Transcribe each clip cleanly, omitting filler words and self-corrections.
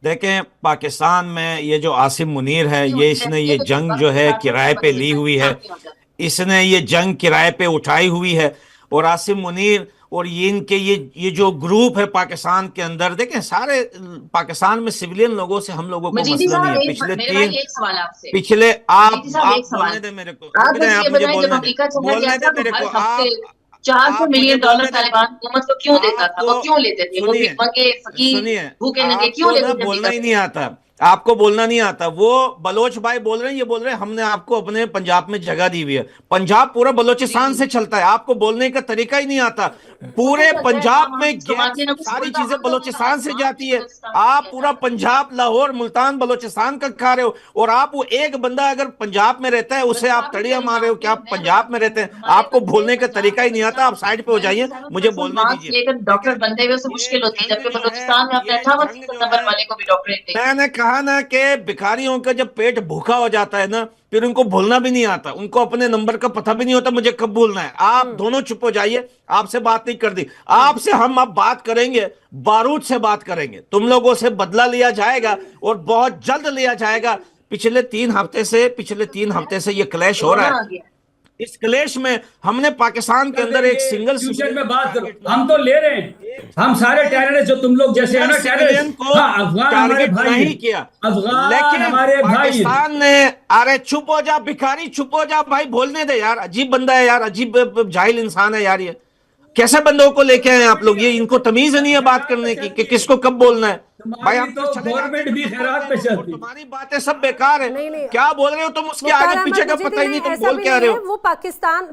देखें, पाकिस्तान में ये जो आसिम मुनीर है, ये इसने ये जंग जो है किराए पे ली हुई है। इसने ये जंग किराए पे उठाई हुई है। और आसिम मुनीर और ये इनके ये जो ग्रुप है पाकिस्तान के अंदर, देखें सारे पाकिस्तान में सिविलियन लोगों से हम लोगों को मजीदी मसला नहीं साहब, है। एक मेरे भाई एक सवाल आपसे। पिछले मजीदी साहब, आप एक सवाल। बोलने दे मेरे को, आप रुक जाए, मुझे आप ये मुझे बताएं, जब बोलने दे, अमेरिका चला गया बोलने दे था तो मेरे हर को। हफ्ते आप 400 आप मुझे मिलियन बोलने डॉलर दे। तालिबान हुकूमत को क्यों देता था? वो आपको क्यों लेते थे? वो सुनिए, भिखमंगे, फकीर, सुनिए, भूखे नंगे क्यों आपको लेते ना थे बोलना अमेरिका ही से? नहीं आता। आपको बोलना नहीं आता। वो बलोच भाई बोल रहे हैं, ये बोल रहे हैं हमने आपको अपने पंजाब में जगह दी हुई है। पंजाब पूरा बलोचिस्तान जी, से चलता है, आपको बोलने का तरीका ही नहीं आता। पता पूरे चलता है, पंजाब हम में कुछ कमाते गैस हैं ना कुछ सारी उल्टा, चीजें हम तो अपने बलोचिस्तान से तालिबान जाती की है। बलोचिस्तान से आप किया पूरा जाता है। पंजाब, लाहौर, मुल्तान, बलोचिस्तान का खा रहे हो। और आप वो एक बंदा अगर पंजाब में रहता है उसे आप बताती तड़िया सही मार रहे हो बात कि है, आप मैं पंजाब में बताती रहते हूँ, हैं। हमारे आपको बच्चे बोलने का पंजाब तरीका ही नहीं आता। बलोचिस्तान आप साइड पे हो मजीदी जाइए, साहब मुझे परसों बोलने मार्क्स दीजिए। लेकर डॉक्टर देखें, बनते हुए उसे ये मुश्किल होती है, जंग जबकि जो है, बलूचिस्तान में आपने ये 58 नंबर वाले को भी डॉक्टरेट दे दी। मैंने कहा ना कि भिखारियों का जब पेट भूखा हो जाता है ना, फिर उनको भूलना भी नहीं आता। उनको अपने नंबर का पता भी नहीं होता मुझे कब भूलना है। आप दोनों चुप हो जाइए। आपसे बात नहीं कर दी। आपसे हम अब बात करेंगे, बारूद से बात करेंगे। तुम लोगों से बदला लिया जाएगा और बहुत जल्द लिया जाएगा। पिछले 3 हफ्ते से ये क्लैश हो रहा कोरोना है। आ गया। इस क्लेश में हमने पाकिस्तान के कर अंदर एक देंगे, सिंगल फ्यूचर सिविलियन में को बात करो। टारगेट नहीं हम तो किया। ले रहे हैं, एक हम सारे टेररिस्ट जो तुम लोग जैसे है सिंगल ना सिविलियन टेररिस्ट। को हाँ, अफगान हमारे टारगेट भाई हैं, नहीं किया। अफगान लेकिन हमारे भाई हैं। पाकिस्तान ने, अरे चुप हो जा भिखारी, चुप हो जा भाई, बोलने दे यार। अजीब बंदा है यार, अजीब जाहिल इंसान है यार ये। कैसे बंदों को लेके आए आप लोग? ये इनको तमीज नहीं है बात खैरात पे करने की कि चलती है किसको कब बोलना है। भाई तुम्हारी, हम तो तो चले जाते गवर्नमेंट हैं, भी तुम खैरात बोलते पे हो। और चलती है। तुम्हारी बातें सब बेकार है। नहीं नहीं, क्या बोल रहे हो तुम? उसके मुख्तार आगे पीछे अहमद का मुझे पता ही नहीं, तुम ऐसा बोल भी क्या नहीं रहे है। हो? वो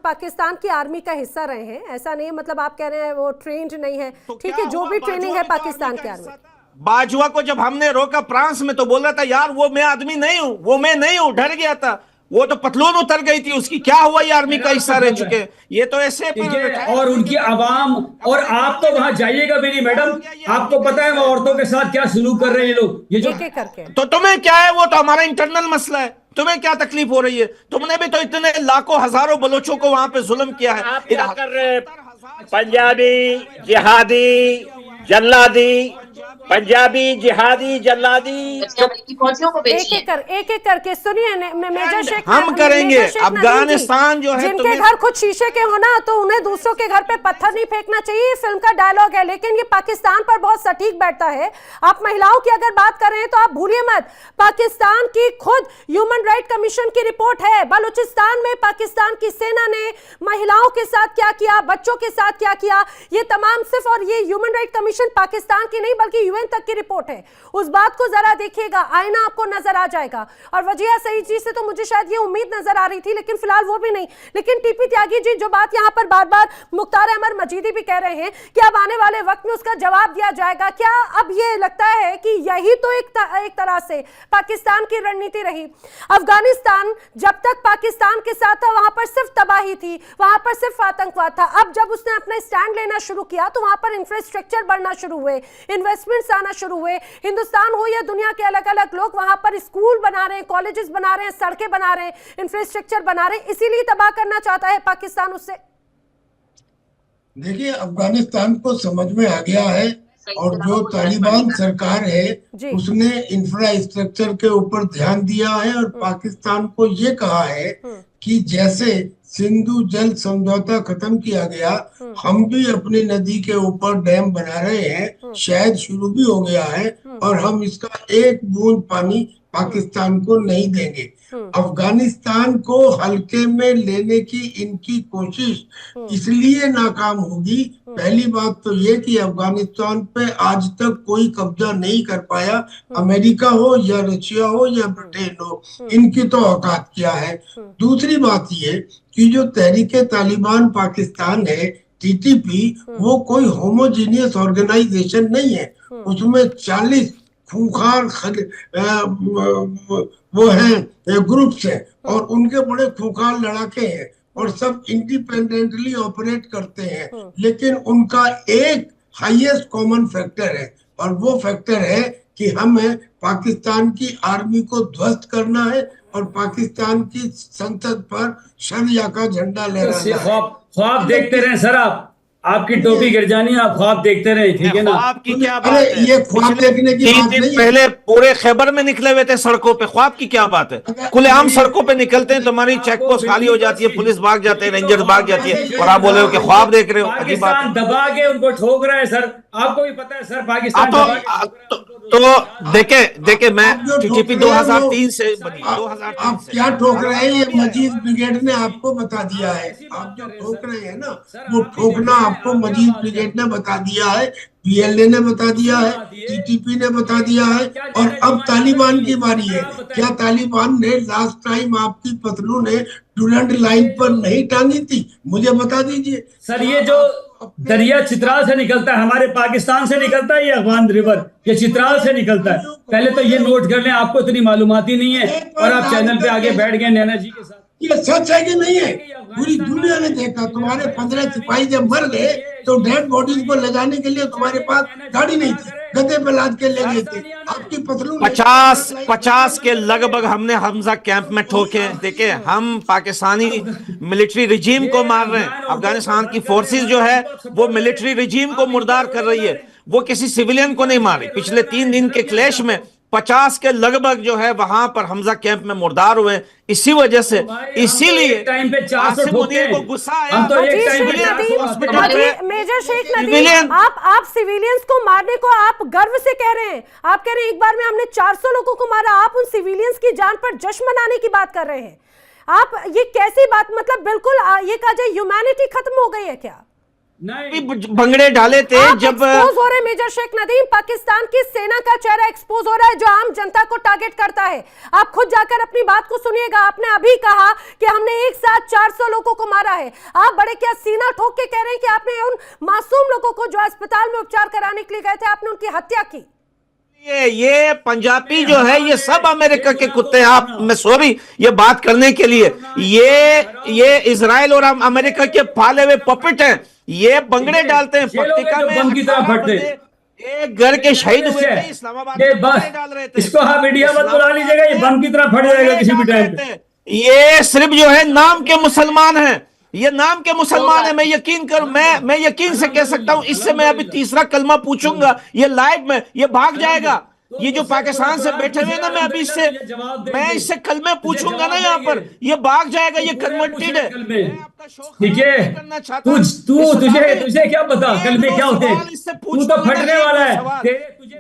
पाकिस्तान की आर्मी का हिस्सा रहे हैं, ऐसा नहीं है। मतलब आप कह रहे हैं वो ट्रेंड नहीं है, तो ठीक क्या है, जो हुआ? भी बाजवा ट्रेनिंग है भी तो आर्मी पाकिस्तान का की हिस्सा आर्मी। था। बाजवा को जब हमने रोका फ्रांस में तो बोल रहा था यार वो मैं आदमी नहीं हूं, वो मैं नहीं हूं, डर गया था। वो तो पतलून उतर गई थी उसकी। क्या हुआ? ये आर्मी का खैरात पे हिस्सा रह चल रहा चुके है, हैं। ये तो ऐसे ठीक पर है। रिटायर और होने के उनकी बाद आवाम, और अपने आप बोलने तो वहां लगे। जाइएगा भी नहीं क्या मैडम। हो गया? ये आपको आर्मी का पता है हिस्सा वो है। औरतों के साथ क्या सलूक कर रहे हैं ये लोग, ये जो। एक एक करके। तो तुम्हें क्या है? वो तो हमारा इंटरनल मसला है। तुम्हें क्या तकलीफ हो रही है? तुमने भी तो इतने लाखों हजारों बलोचों को वहां पे जुल्म किया है। आप क्या कर रहे हैं? पंजाबी जिहादी जल्लादी, पंजाबी जिहादी जल्लादी। बच्चे अमेरिकी फौजियों को बेचिए। एक एक करके सुनिए। हम करेंगे। मेजर शेख नदीम जी, अफगानिस्तान जो है जिनके तुम्हें, घर खुद शीशे के होना, तो उन्हें दूसरों के घर पे पत्थर नहीं फेंकना चाहिए। ये फिल्म का डायलॉग है, लेकिन ये पाकिस्तान पर बहुत सटीक बैठता है। आप महिलाओं की अगर बात कर रहे हैं तो आप भूलिए मत, पाकिस्तान की खुद ह्यूमन राइट कमीशन की रिपोर्ट है, बलूचिस्तान में पाकिस्तान की सेना ने महिलाओं के साथ क्या किया, बच्चों के साथ क्या किया, ये तमाम सिर्फ, और ये ह्यूमन राइट कमीशन पाकिस्तान की नहीं बल्कि यूएन तक की रिपोर्ट है। उस बात को जरा देखिएगा, आईना आपको नजर आ जाएगा। और वजीहा सईद जी से तो मुझे शायद ये उम्मीद नजर आ रही थी, लेकिन फिलहाल वो भी नहीं। लेकिन टीपी त्यागी जी, जो बात यहाँ पर बार बार मुख्तार अहमद मजीदी भी कह रहे हैं कि अब आने वाले वक्त में उसका जवाब दिया जाएगा, क्या अब ये लगता है कि यही तो एक तरह से पाकिस्तान की रणनीति रही? अफगानिस्तान जब तक पाकिस्तान के साथ था वहां पर सिर्फ तबाही थी, वहां पर सिर्फ आतंकवाद था। अब जब उसने अपना स्टैंड लेना शुरू किया तो वहां पर इंफ्रास्ट्रक्चर बढ़ना शुरू हुए, इन्वेस्टमेंट्स आना शुरू हुए। हिंदुस्तान हो या दुनिया के अलग अलग लोग वहां पर स्कूल बना रहे हैं, कॉलेजेस बना रहे हैं, सड़कें बना रहे हैं, इंफ्रास्ट्रक्चर बना रहे हैं। इसीलिए तबाह करना चाहता है पाकिस्तान उससे। देखिए, अफगानिस्तान को समझ में आ गया है, और जो तालिबान सरकार है उसने इंफ्रास्ट्रक्चर के ऊपर ध्यान दिया है और पाकिस्तान को ये कहा है कि जैसे सिंधु जल समझौता खत्म किया गया, हम भी अपनी नदी के ऊपर डैम बना रहे हैं, शायद शुरू भी हो गया है, और हम इसका एक बूंद पानी पाकिस्तान को नहीं देंगे। अफगानिस्तान को हल्के में लेने की इनकी कोशिश इसलिए नाकाम होगी। पहली बात तो ये कि अफगानिस्तान पे आज तक कोई कब्जा नहीं कर पाया, अमेरिका हो या रशिया हो या ब्रिटेन हो, इनकी तो औकात क्या है। दूसरी बात ये कि जो तहरीके तालिबान पाकिस्तान है, टीटीपी, वो कोई होमोजीनियस ऑर्गेनाइजेशन नहीं है। उसमें 40 खूंखार वो हैं, ग्रुप्स हैं, और उनके बड़े खूंखार लड़ाके हैं, और सब इंडिपेंडेंटली ऑपरेट करते हैं। लेकिन उनका एक हाईएस्ट कॉमन फैक्टर है, और वो फैक्टर है कि हमें पाकिस्तान की आर्मी को ध्वस्त करना है और पाकिस्तान की संसद पर शरिया का झंडा लहराना है। ख्वाब देखते रहे सर। आपकी टोपी गिर जानी, आप ख्वाब देखते रहे, ठीक है ना? ख्वाब की क्या बात अरे है? ये ख्वाब देखने की 3 बात दिन नहीं है। पहले पूरे खैबर में निकले हुए थे सड़कों पे, ख्वाब की क्या बात है? खुलेआम सड़कों पे निकलते हैं तो हमारी चेक पोस्ट खाली हो जाती है, पुलिस भाग जाते हैं, रेंजर्स भाग जाती है, और आप बोल रहे हो कि ख्वाब देख रहे हो। अजीब बात पाकिस्तान है। दबा के उनको ठोक रहा है सर, आपको भी पता है सर, पाकिस्तान दबा के तो देखे मैं आप जो टीटीपी ठोक रहे हैं 2003 से बनी, आप 2003 से। क्या ठोक रहे हैं? ये मजीद ब्रिगेड ने आपको बता दिया है। आप जो ठोक रहे हैं ना, वो ठोकना आपको मजीद ब्रिगेड ने बता दिया है, पीएलए ने बता दिया है, टीटीपी ने बता दिया है, और अब तालिबान की बारी है। क्या तालिबान ने लास्ट टाइम आपकी पतलून ने डुलंड लाइन पर नहीं टांगी थी? मुझे बता दीजिए सर। ये जो दरिया चित्राल से निकलता है, हमारे पाकिस्तान से निकलता है, ये अफगान रिवर ये चित्राल से निकलता है। पहले तो ये नोट कर लें, आपको इतनी मालूमात ही नहीं है और आप चैनल पे आगे बैठ गए नैना जी के साथ। ये सच है कि नहीं है? पूरी दुनिया ने देखा। तुम्हारे 15 सिपाही जब मर गए तो डेड बॉडीज को ले जाने के लिए तुम्हारे पास गाड़ी नहीं थी, गधे पे लाद के ले गए थे। आपकी पतलून 50 के लगभग हमने हमजा कैंप में ठोके। देखिए, हम पाकिस्तानी मिलिट्री रिजीम को मार रहे हैं। अफगानिस्तान की फोर्सेस जो है वो मिलिट्री रिजीम को मुर्दार कर रही है, वो किसी सिविलियन को नहीं मार रही। पिछले 3 दिन के क्लैश में 50 के लगभग जो है वहां पर हमजा कैंप में मुर्दार हुए। इसी वजह से, इसीलिए टाइम पे 400 आसिम मुनीर को गुस्सा आया। हम तो एक अजीज टाइम शेख पे 400 नदीम, हॉस्पिटल अजीज मेजर शेख नदीम, सिविलियन- आप सिविलियंस को मारने को आप गर्व से कह रहे हैं। आप कह रहे हैं एक बार में हमने 400 लोगों को मारा, आप उन सिविलियंस की जान पर जश्न मनाने की बात कर रहे हैं। आप ये कैसी बात, मतलब बिल्कुल ये कहा जाए ह्यूमैनिटी खत्म हो गई है क्या? नहीं, भंगड़े डाले थे आप जब एक्सपोज हो रहे हैं मेजर शेख नदीम, पाकिस्तान की सेना का चेहरा एक्सपोज हो रहा है जो आम जनता को टारगेट करता है। आप खुद जाकर अपनी बात को सुनिएगा। आपने अभी कहा कि हमने एक साथ 400 लोगों को मारा है। आप बड़े क्या सीना ठोक के कह रहे हैं कि आपने उन मासूम लोगों को जो अस्पताल में उपचार कराने के लिए गए थे, आपने उनकी हत्या की। ये पंजाबी जो है ये सब अमेरिका के कुत्ते हैं। आप, मैं सॉरी ये बात करने के लिए, ये इजराइल और अमेरिका के पाले हुए पपेट हैं। ये बंगड़े डालते हैं पत्रिका में, बम की तरह फटते। एक घर के शहीद हुए थे इस्लामाबाद ये में, बस बंगड़े डाल रहे थे। इसको आप मीडिया मत बुला लीजिएगा, ये बम की तरह फट जाएगा किसी भी टाइम पे। ये सिर्फ जो है नाम के मुसलमान हैं, ये नाम के मुसलमान है। मैं यकीन से कह सकता हूं, इससे मैं अभी तीसरा कलमा पूछूंगा ये लाइव में, ये भाग जाएगा। ये जो पाकिस्तान से बैठे हुए ना, मैं इससे कलमे पूछूंगा ना यहाँ पर, ये भाग जाएगा, ये कन्वर्टेड है। ठीक है, तुझे क्या पता कल में क्या होते हैं? तू तो फटने वाला है।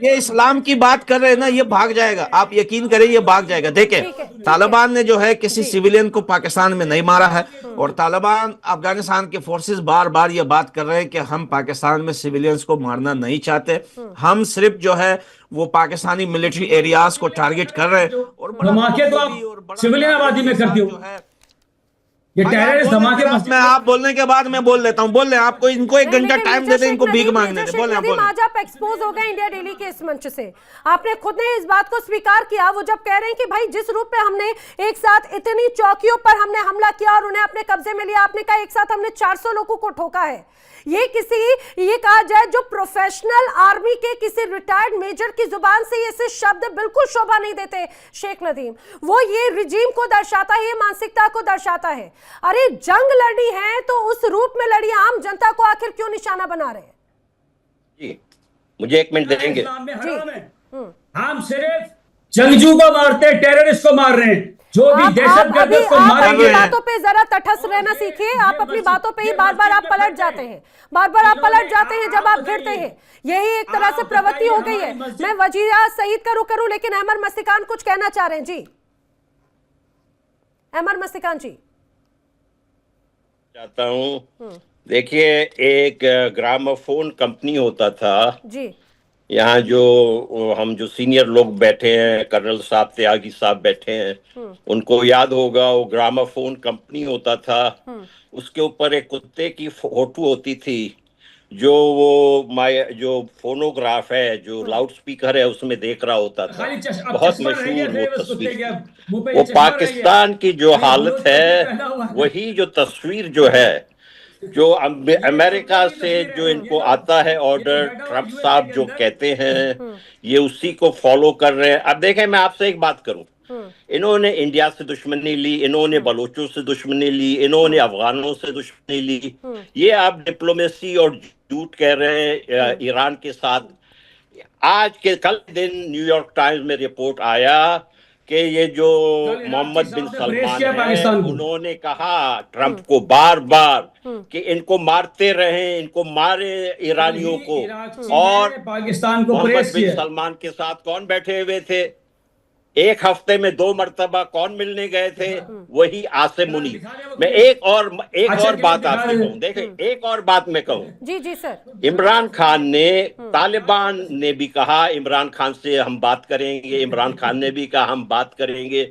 ये इस्लाम की बात कर रहे हैं ना, ये भाग जाएगा। आप यकीन करें, ये भाग जाएगा। देखें, तालिबान ने जो है किसी सिविलियन को पाकिस्तान में नहीं मारा है, और तालिबान अफगानिस्तान के फोर्सेस बार बार ये बात कर रहे हैं कि हम पाकिस्तान में सिविलियंस को मारना नहीं चाहते, हम सिर्फ जो है वो पाकिस्तानी मिलिट्री एरियाज को टारगेट कर रहे हैं। और धमाके तो आप सिविलियन आबादी में करते हो, ये टेररिस्ट धमाके। मैं आप बोलने के बाद मैं बोल लेता हूँ, बोल रहे आपको, इनको 1 घंटा टाइम दे दें, इनको भीख मांगने दे। बोले आज आप एक्सपोज हो गए इंडिया डेली के इस मंच से। आपने खुद ने इस बात को स्वीकार किया, वो जब कह रहे हैं कि भाई जिस रूप में हमने एक साथ इतनी चौकियों पर हमने हमला किया और उन्हें अपने कब्जे में लिया, आपने कहा एक साथ हमने 400 लोगों को ठोका है। ये कहा जाए जो प्रोफेशनल आर्मी के किसी रिटायर्ड मेजर की जुबान से ऐसे शब्द बिल्कुल शोभा नहीं देते शेख नदीम। वो ये रिजीम को दर्शाता है, ये मानसिकता को दर्शाता है। अरे जंग लड़ी है तो उस रूप में लड़ी, आम जनता को आखिर क्यों निशाना बना रहे हैं? जी, मुझे 1 मिनट देंगे। हम सिर्फ जंगजू को मारते, टेररिस्ट को मार रहे हैं, जो भी दहशतगर्द को मारेंगे। अपनी बातों पे जरा तटस्थ रहना सीखिए। आप अपनी बातों पे ही बार बार आप पलट जाते हैं, बार बार आप पलट जाते हैं जब आप घिरते हैं। यही एक तरह से प्रवृत्ति हो गई है। मैं वजीरा सईद का रुख करूं, लेकिन अहमद मस्तिकान कुछ कहना चाह रहे हैं। जी अहमद मस्तिकान जी। चाहता हूँ, देखिए, एक ग्रामोफोन कंपनी होता था जी, यहाँ हम जो सीनियर लोग बैठे हैं, कर्नल साहब, त्यागी साहब बैठे हैं, उनको याद होगा, वो ग्रामोफोन कंपनी होता था। उसके ऊपर एक कुत्ते की फोटो होती थी, जो जो फोनोग्राफ है, जो लाउड स्पीकर है, उसमें देख रहा होता था। बहुत मशहूर वो तस्वीर। वो पाकिस्तान की जो हालत है, वही जो तस्वीर जो है, जो अमेरिका से जो इनको आता है ऑर्डर, ट्रम्प साहब जो कहते हैं, ये उसी को फॉलो कर रहे हैं। अब देखें, मैं आपसे एक बात करूं, इन्होंने इंडिया से दुश्मनी ली, इन्होंने बलोचों से दुश्मनी ली, इन्होंने अफगानों से दुश्मनी ली। ये आप डिप्लोमेसी और झूठ कह रहे हैं ईरान के साथ। आज के कल दिन न्यूयॉर्क टाइम्स में रिपोर्ट आया कि ये जो मोहम्मद बिन सलमान है, उन्होंने कहा ट्रंप को बार बार कि इनको मारते रहे, इनको मारे ईरानियों को। और पाकिस्तान को मोहम्मद बिन सलमान के साथ कौन बैठे हुए थे? एक हफ्ते में 2 मरतबा कौन मिलने गए थे? वही आसिम मुनीर। मैं एक और बात आपसे कहूँ, देखें एक और बात मैं कहूँ। जी जी सर। इमरान खान ने, तालिबान ने भी कहा इमरान खान से हम बात करेंगे, इमरान खान ने भी कहा हम बात करेंगे।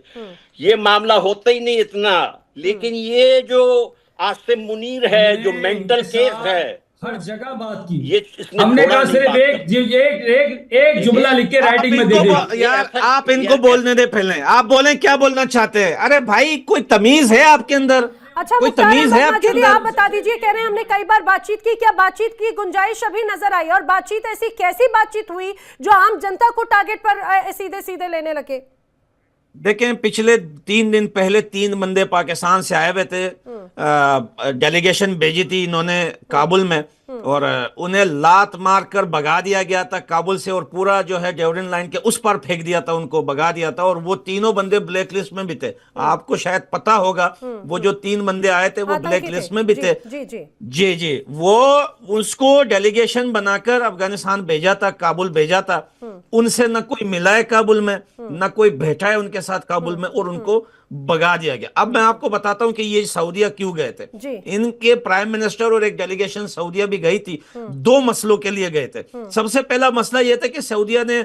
ये मामला होता ही नहीं इतना, लेकिन ये जो आसिम मुनीर है, जो मेंटल केस है, हर जगह बात की। ये हमने कहा सिर्फ एक जुमला लिख के राइटिंग में दे दे। यार आप इनको बोलने दे, पहले आप बोलें क्या बोलना चाहते हैं। अरे भाई कोई तमीज है आपके अंदर? अच्छा, कोई तमीज है आपके अंदर? आप बता दीजिए, कह रहे हैं हमने कई बार बातचीत की, क्या बातचीत की गुंजाइश अभी नजर आई? और बातचीत ऐसी कैसी बातचीत हुई जो आम जनता को टारगेट पर सीधे सीधे लेने लगे? देखें, पिछले 3 दिन पहले 3 बंदे पाकिस्तान से आए हुए थे, डेलीगेशन भेजी थी इन्होंने काबुल में, और उन्हें लात मार कर भगा दिया गया था काबुल से, और पूरा जो है डेवरिन लाइन के उस पर फेंक दिया था, उनको भगा दिया था। और वो तीनों बंदे ब्लैक लिस्ट में भी थे। आपको शायद पता होगा, वो जो 3 बंदे आए थे वो ब्लैक लिस्ट में भी थे। जी जी, वो उसको डेलीगेशन बनाकर अफगानिस्तान भेजा था, काबुल भेजा था। उनसे न कोई मिला है काबुल में, न कोई बैठा है उनके साथ काबुल में, और उनको भगा दिया गया। अब मैं आपको बताता हूं कि ये सऊदीया क्यों गए थे। इनके प्राइम मिनिस्टर और एक डेलीगेशन सऊदीया भी गई थी। 2 मसलों के लिए गए थे। सबसे पहला मसला यह था कि सऊदीया ने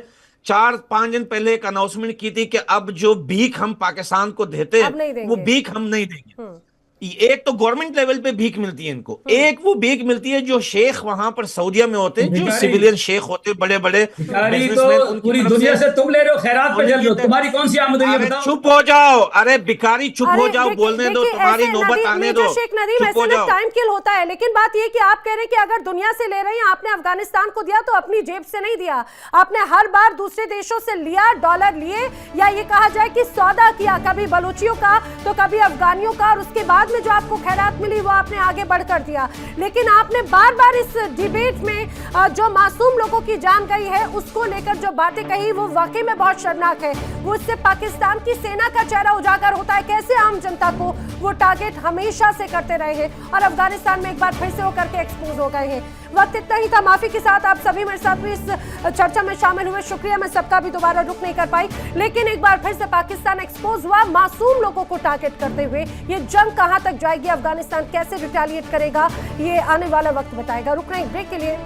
4-5 दिन पहले एक अनाउंसमेंट की थी कि अब जो भीख हम पाकिस्तान को देते हैं वो भीख हम नहीं देंगे। एक तो गवर्नमेंट लेवल पे भीख मिलती है इनको, एक वो भीख मिलती है जो शेख वहां पर सऊदीया में होते हैं, जो सिविलियन शेख होते हैं, बड़े बड़े तो पूरी दुनिया से तुम ले रहे हो, खैरात पे चल रहे हो, तुम्हारी कौन सी आमदनी है बताओ? चुप हो जाओ, अरे भिखारी चुप हो जाओ, बोलने दो, तुम्हारी नौबत आने दो, चुप हो जाओ। टाइम किल होता है, लेकिन बात ये कि आप कह रहे हैं कि अगर दुनिया से ले रहे हैं, आपने अफगानिस्तान को दिया तो अपनी जेब से नहीं दिया, आपने हर बार दूसरे देशों से लिया, डॉलर लिए, या ये कहा जाए कि सौदा किया, कभी बलूचियों का तो कभी अफगानियों का, और उसके बाद में जो आपको खैरात मिली वो आपने आगे बढ़कर दिया। लेकिन आपने बार बार इस डिबेट में जो मासूम लोगों की जान गई है उसको लेकर जो बातें कही वो वाकई में बहुत शर्मनाक है। वो इससे पाकिस्तान की सेना का चेहरा उजागर होता है, कैसे आम जनता को वो टारगेट हमेशा से करते रहे हैं, और अफगानिस्तान में एक बार फिर से वो करके एक्सपोज हो गए हैं। वक्त इतना ही था, माफी के साथ आप सभी मेरे साथ भी इस चर्चा में शामिल हुए, शुक्रिया। मैं सबका भी दोबारा रुक नहीं कर पाई, लेकिन एक बार फिर से पाकिस्तान एक्सपोज हुआ मासूम लोगों को टारगेट करते हुए। ये जंग कहां तक जाएगी, अफगानिस्तान कैसे रिटेलिएट करेगा, ये आने वाला वक्त बताएगा। रुक रहे हैं ब्रेक के लिए,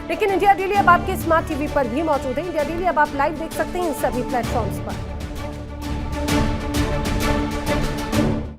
लेकिन इंडिया डेली अब आपके स्मार्ट टीवी पर भी मौजूद है। इंडिया डेली अब आप लाइव देख सकते हैं इन सभी प्लेटफॉर्म्स पर।